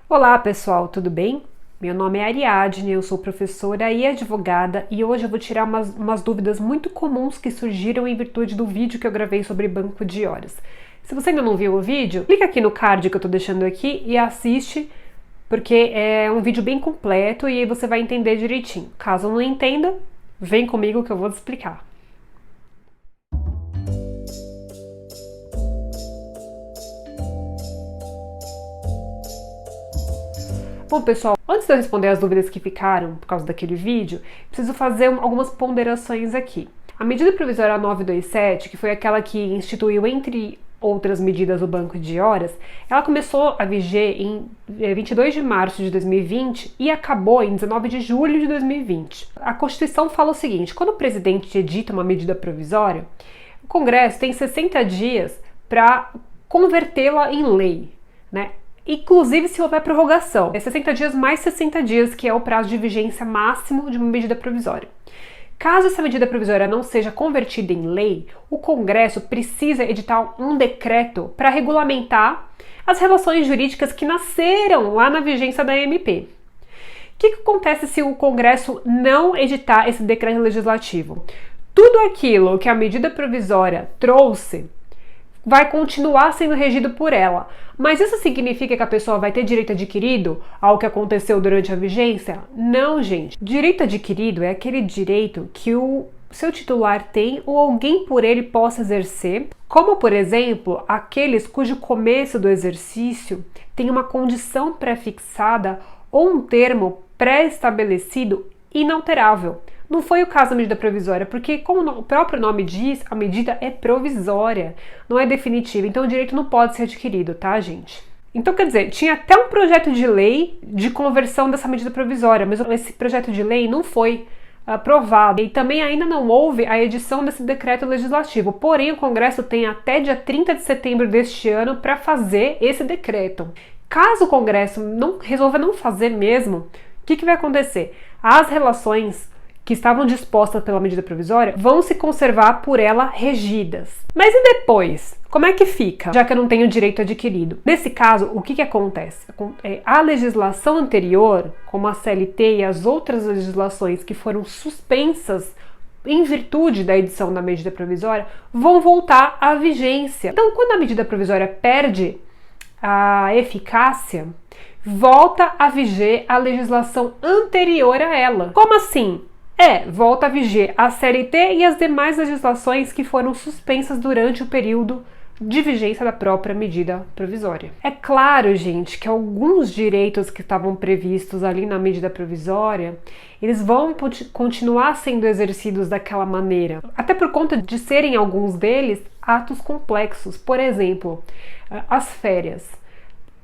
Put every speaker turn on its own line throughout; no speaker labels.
Olá pessoal, tudo bem? Meu nome é Ariadne, eu sou professora e advogada e hoje eu vou tirar umas dúvidas muito comuns que surgiram em virtude do vídeo que eu gravei sobre banco de horas. Se você ainda não viu o vídeo, clica aqui no card que eu tô deixando aqui e assiste, porque é um vídeo bem completo e aí você vai entender direitinho. Caso não entenda, vem comigo que eu vou te explicar. Bom, pessoal, antes de eu responder as dúvidas que ficaram por causa daquele vídeo, preciso fazer algumas ponderações aqui. A medida provisória 927, que foi aquela que instituiu, entre outras medidas, o banco de horas, ela começou a viger em 22 de março de 2020 e acabou em 19 de julho de 2020. A Constituição fala o seguinte: quando o presidente edita uma medida provisória, o Congresso tem 60 dias para convertê-la em lei, né? Inclusive se houver prorrogação. É 60 dias mais 60 dias, que é o prazo de vigência máximo de uma medida provisória. Caso essa medida provisória não seja convertida em lei, o Congresso precisa editar um decreto para regulamentar as relações jurídicas que nasceram lá na vigência da MP. O que acontece se o Congresso não editar esse decreto legislativo? Tudo aquilo que a medida provisória trouxe vai continuar sendo regido por ela. Mas isso significa que a pessoa vai ter direito adquirido ao que aconteceu durante a vigência? Não, gente. Direito adquirido é aquele direito que o seu titular tem ou alguém por ele possa exercer, como, por exemplo, aqueles cujo começo do exercício tem uma condição pré-fixada ou um termo pré-estabelecido inalterável. Não foi o caso da medida provisória, porque, como o próprio nome diz, a medida é provisória, não é definitiva, então o direito não pode ser adquirido, tá, gente? Então, quer dizer, tinha até um projeto de lei de conversão dessa medida provisória, mas esse projeto de lei não foi aprovado e também ainda não houve a edição desse decreto legislativo, porém o Congresso tem até dia 30 de setembro deste ano para fazer esse decreto. Caso o Congresso resolva não fazer mesmo, o que vai acontecer? As relações que estavam dispostas pela medida provisória vão se conservar por ela regidas. Mas e depois? Como é que fica, já que eu não tenho direito adquirido? Nesse caso, o que acontece? A legislação anterior, como a CLT e as outras legislações que foram suspensas em virtude da edição da medida provisória, vão voltar à vigência. Então, quando a medida provisória perde a eficácia, volta a viger a legislação anterior a ela. Como assim? Volta a viger a CLT e as demais legislações que foram suspensas durante o período de vigência da própria medida provisória. É claro, gente, que alguns direitos que estavam previstos ali na medida provisória, eles vão continuar sendo exercidos daquela maneira, até por conta de serem alguns deles atos complexos. Por exemplo, as férias.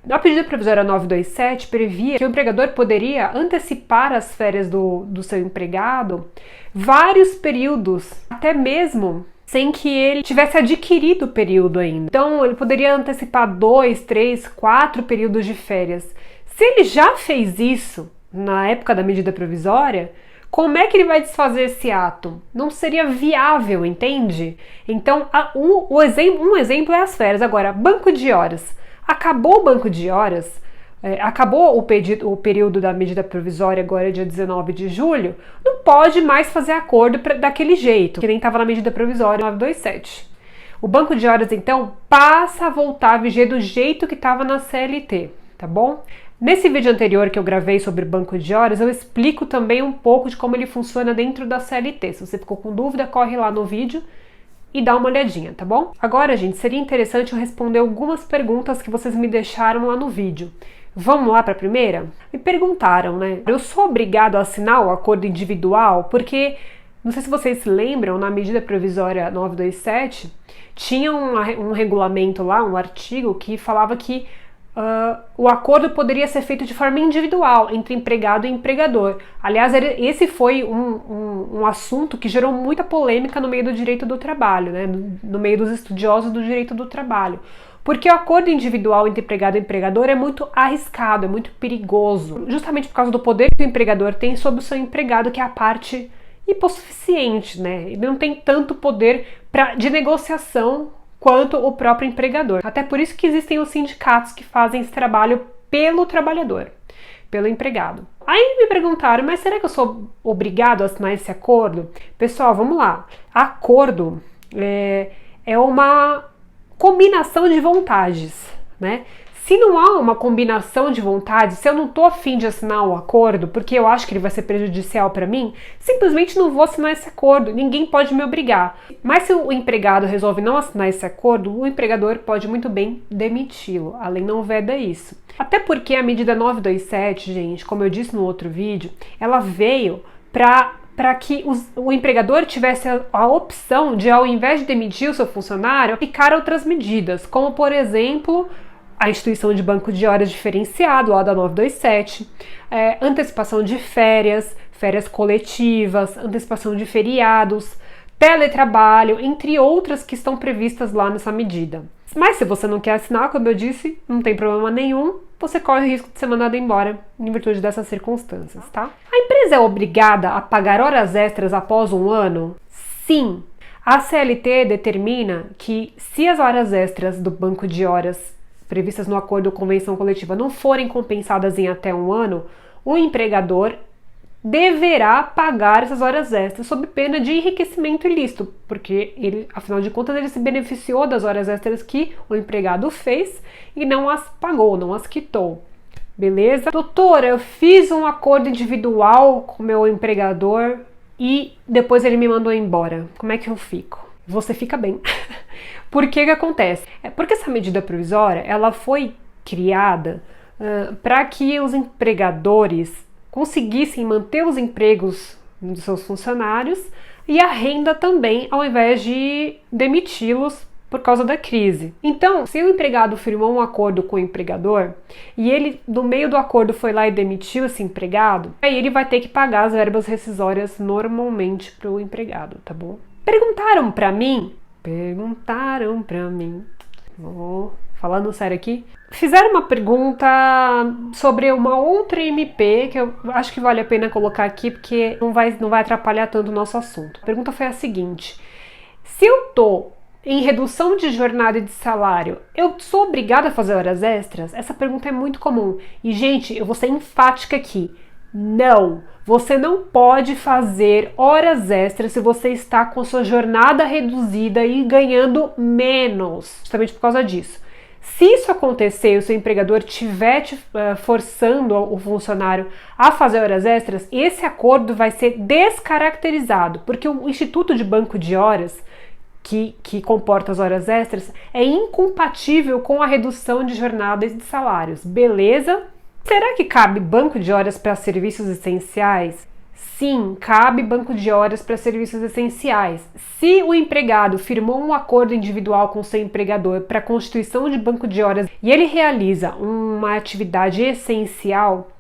A medida provisória 927 previa que o empregador poderia antecipar as férias do seu empregado vários períodos, até mesmo sem que ele tivesse adquirido o período ainda. Então, ele poderia antecipar 2, 3, 4 períodos de férias. Se ele já fez isso na época da medida provisória, como é que ele vai desfazer esse ato? Não seria viável, entende? Então, um exemplo é as férias. Agora, banco de horas. Acabou o banco de horas, acabou o período da medida provisória, agora dia 19 de julho, não pode mais fazer acordo daquele jeito, que nem estava na medida provisória 927. O banco de horas, então, passa a voltar a viger do jeito que estava na CLT, tá bom? Nesse vídeo anterior que eu gravei sobre o banco de horas, eu explico também um pouco de como ele funciona dentro da CLT. Se você ficou com dúvida, corre lá no vídeo e dá uma olhadinha, tá bom? Agora, gente, seria interessante eu responder algumas perguntas que vocês me deixaram lá no vídeo. Vamos lá para a primeira? Me perguntaram, né? Eu sou obrigado a assinar o acordo individual? Porque, não sei se vocês se lembram, na medida provisória 927, tinha um regulamento lá, um artigo que falava que o acordo poderia ser feito de forma individual entre empregado e empregador. Aliás, esse foi um assunto que gerou muita polêmica no meio do direito do trabalho, né? No meio dos estudiosos do direito do trabalho. Porque o acordo individual entre empregado e empregador é muito arriscado, é muito perigoso, justamente por causa do poder que o empregador tem sobre o seu empregado, que é a parte hipossuficiente, né? Ele não tem tanto poder de negociação quanto o próprio empregador. Até por isso que existem os sindicatos que fazem esse trabalho pelo trabalhador, pelo empregado. Aí me perguntaram, mas será que eu sou obrigado a assinar esse acordo? Pessoal, vamos lá. Acordo é uma combinação de vontades, né? Se não há uma combinação de vontades, se eu não tô afim de assinar um acordo, porque eu acho que ele vai ser prejudicial para mim, simplesmente não vou assinar esse acordo. Ninguém pode me obrigar. Mas se o empregado resolve não assinar esse acordo, o empregador pode muito bem demiti-lo. A lei não veda isso. Até porque a medida 927, gente, como eu disse no outro vídeo, ela veio para que o empregador tivesse a opção de, ao invés de demitir o seu funcionário, aplicar outras medidas, como, por exemplo, a instituição de banco de horas diferenciado, lá da 927, antecipação de férias, férias coletivas, antecipação de feriados, teletrabalho, entre outras que estão previstas lá nessa medida. Mas se você não quer assinar, como eu disse, não tem problema nenhum, você corre o risco de ser mandado embora em virtude dessas circunstâncias, tá? A empresa é obrigada a pagar horas extras após um ano? Sim. A CLT determina que se as horas extras do banco de horas previstas no acordo ou convenção coletiva não forem compensadas em até um ano, o empregador deverá pagar essas horas extras sob pena de enriquecimento ilícito, porque ele, afinal de contas, ele se beneficiou das horas extras que o empregado fez e não as pagou, não as quitou. Beleza? Doutora, eu fiz um acordo individual com meu empregador e depois ele me mandou embora. Como é que eu fico? Você fica bem. Por que acontece? Porque essa medida provisória ela foi criada para que os empregadores conseguissem manter os empregos dos seus funcionários e a renda também, ao invés de demiti-los por causa da crise. Então, se o empregado firmou um acordo com o empregador e ele, no meio do acordo, foi lá e demitiu esse empregado, aí ele vai ter que pagar as verbas rescisórias normalmente para o empregado, tá bom? Perguntaram pra mim, falando sério aqui, fizeram uma pergunta sobre uma outra MP que eu acho que vale a pena colocar aqui porque não vai atrapalhar tanto o nosso assunto. A pergunta foi a seguinte: se eu tô em redução de jornada e de salário, eu sou obrigada a fazer horas extras? Essa pergunta é muito comum. E, gente, eu vou ser enfática aqui. Não, você não pode fazer horas extras se você está com sua jornada reduzida e ganhando menos, justamente por causa disso. Se isso acontecer e o seu empregador estiver forçando o funcionário a fazer horas extras, esse acordo vai ser descaracterizado, porque o Instituto de Banco de Horas, que comporta as horas extras, é incompatível com a redução de jornadas e de salários, beleza? Será que cabe banco de horas para serviços essenciais? Sim, cabe banco de horas para serviços essenciais. Se o empregado firmou um acordo individual com seu empregador para a constituição de banco de horas e ele realiza uma atividade essencial,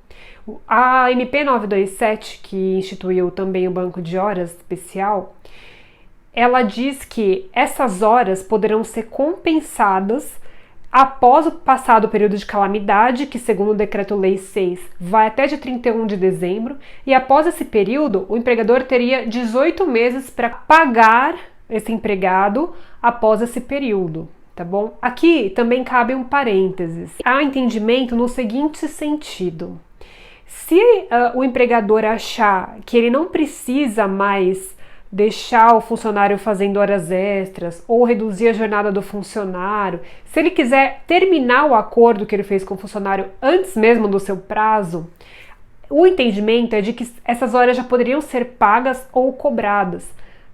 a MP 927, que instituiu também o banco de horas especial, ela diz que essas horas poderão ser compensadas após o passado período de calamidade, que segundo o Decreto-Lei 6 vai até dia 31 de dezembro, e após esse período, o empregador teria 18 meses para pagar esse empregado após esse período, tá bom? Aqui também cabe um parênteses. Há entendimento no seguinte sentido: se o empregador achar que ele não precisa mais deixar o funcionário fazendo horas extras ou reduzir a jornada do funcionário, se ele quiser terminar o acordo que ele fez com o funcionário antes mesmo do seu prazo, o entendimento é de que essas horas já poderiam ser pagas ou cobradas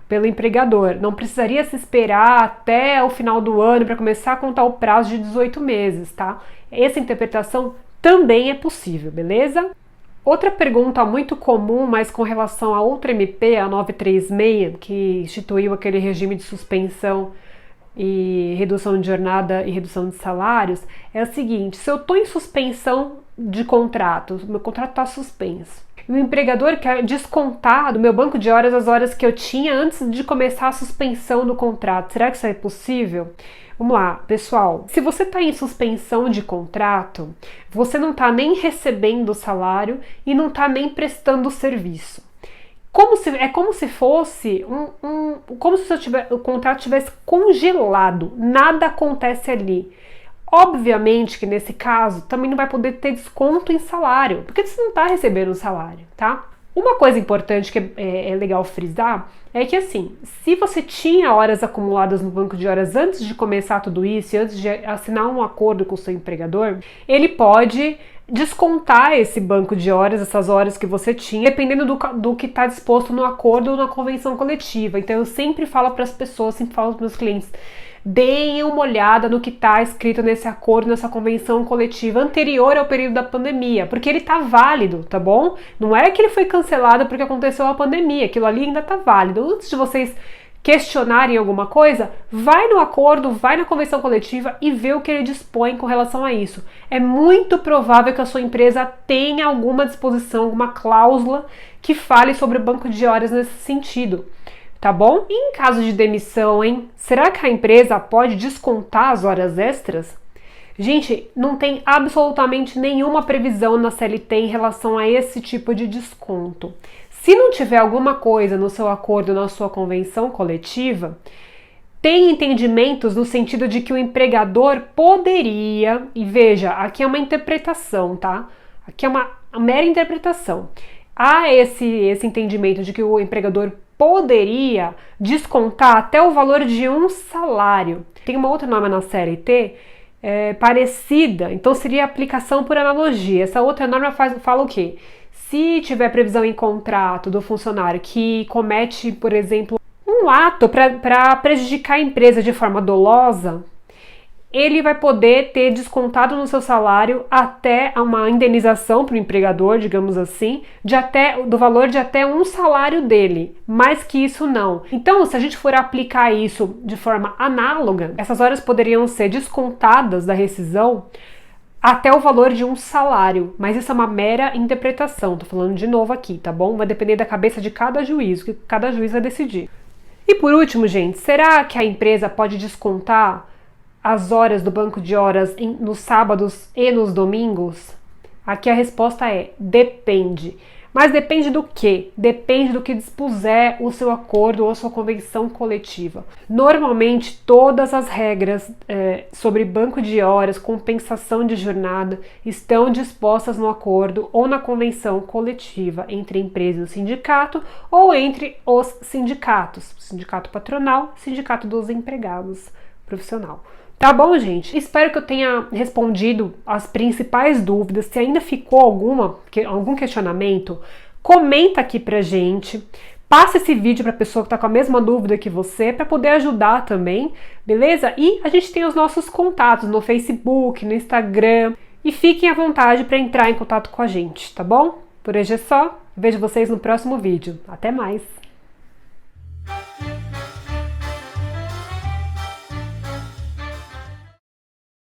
pelo empregador. Não precisaria se esperar até o final do ano para começar a contar o prazo de 18 meses, tá? Essa interpretação também é possível, beleza? Outra pergunta muito comum, mas com relação a outra MP, a 936, que instituiu aquele regime de suspensão e redução de jornada e redução de salários, é a seguinte: se eu estou em suspensão de contrato, meu contrato está suspenso, e o empregador quer descontar do meu banco de horas as horas que eu tinha antes de começar a suspensão do contrato, será que isso é possível? Vamos lá, pessoal, se você está em suspensão de contrato, você não está nem recebendo o salário e não está nem prestando o serviço. É como se fosse como se o contrato tivesse congelado, nada acontece ali. Obviamente que nesse caso também não vai poder ter desconto em salário, porque você não está recebendo um salário, tá? Uma coisa importante que é legal frisar é que assim, se você tinha horas acumuladas no banco de horas antes de começar tudo isso, antes de assinar um acordo com o seu empregador, ele pode descontar esse banco de horas, essas horas que você tinha, dependendo do que está disposto no acordo ou na convenção coletiva. Então eu sempre falo para as pessoas, sempre falo para os meus clientes, deem uma olhada no que está escrito nesse acordo, nessa convenção coletiva anterior ao período da pandemia, porque ele está válido, tá bom? Não é que ele foi cancelado porque aconteceu a pandemia, aquilo ali ainda está válido. Antes de vocês questionarem alguma coisa, vai no acordo, vai na convenção coletiva e vê o que ele dispõe com relação a isso. É muito provável que a sua empresa tenha alguma disposição, alguma cláusula que fale sobre o banco de horas nesse sentido. Tá bom? E em caso de demissão, hein? Será que a empresa pode descontar as horas extras? Gente, não tem absolutamente nenhuma previsão na CLT em relação a esse tipo de desconto. Se não tiver alguma coisa no seu acordo, na sua convenção coletiva, tem entendimentos no sentido de que o empregador poderia, e veja, aqui é uma interpretação, tá? Aqui é uma mera interpretação. Há esse entendimento de que o empregador poderia descontar até o valor de um salário. Tem uma outra norma na CLT parecida, então seria aplicação por analogia. Essa outra norma fala o quê? Se tiver previsão em contrato do funcionário que comete, por exemplo, um ato para prejudicar a empresa de forma dolosa, ele vai poder ter descontado no seu salário até uma indenização para o empregador, digamos assim, do valor de até um salário dele, mais que isso não. Então, se a gente for aplicar isso de forma análoga, essas horas poderiam ser descontadas da rescisão até o valor de um salário, mas isso é uma mera interpretação, tô falando de novo aqui, tá bom? Vai depender da cabeça de cada juiz, que cada juiz vai decidir. E por último, gente, será que a empresa pode descontar as horas do banco de horas nos sábados e nos domingos? Aqui a resposta é depende. Mas depende do quê? Depende do que dispuser o seu acordo ou a sua convenção coletiva. Normalmente, todas as regras sobre banco de horas, compensação de jornada, estão dispostas no acordo ou na convenção coletiva entre a empresa e o sindicato ou entre os sindicatos. Sindicato patronal, sindicato dos empregados profissional. Tá bom, gente? Espero que eu tenha respondido as principais dúvidas. Se ainda ficou algum questionamento, comenta aqui pra gente. Passa esse vídeo pra pessoa que tá com a mesma dúvida que você, pra poder ajudar também, beleza? E a gente tem os nossos contatos no Facebook, no Instagram. E fiquem à vontade para entrar em contato com a gente, tá bom? Por hoje é só. Vejo vocês no próximo vídeo. Até mais!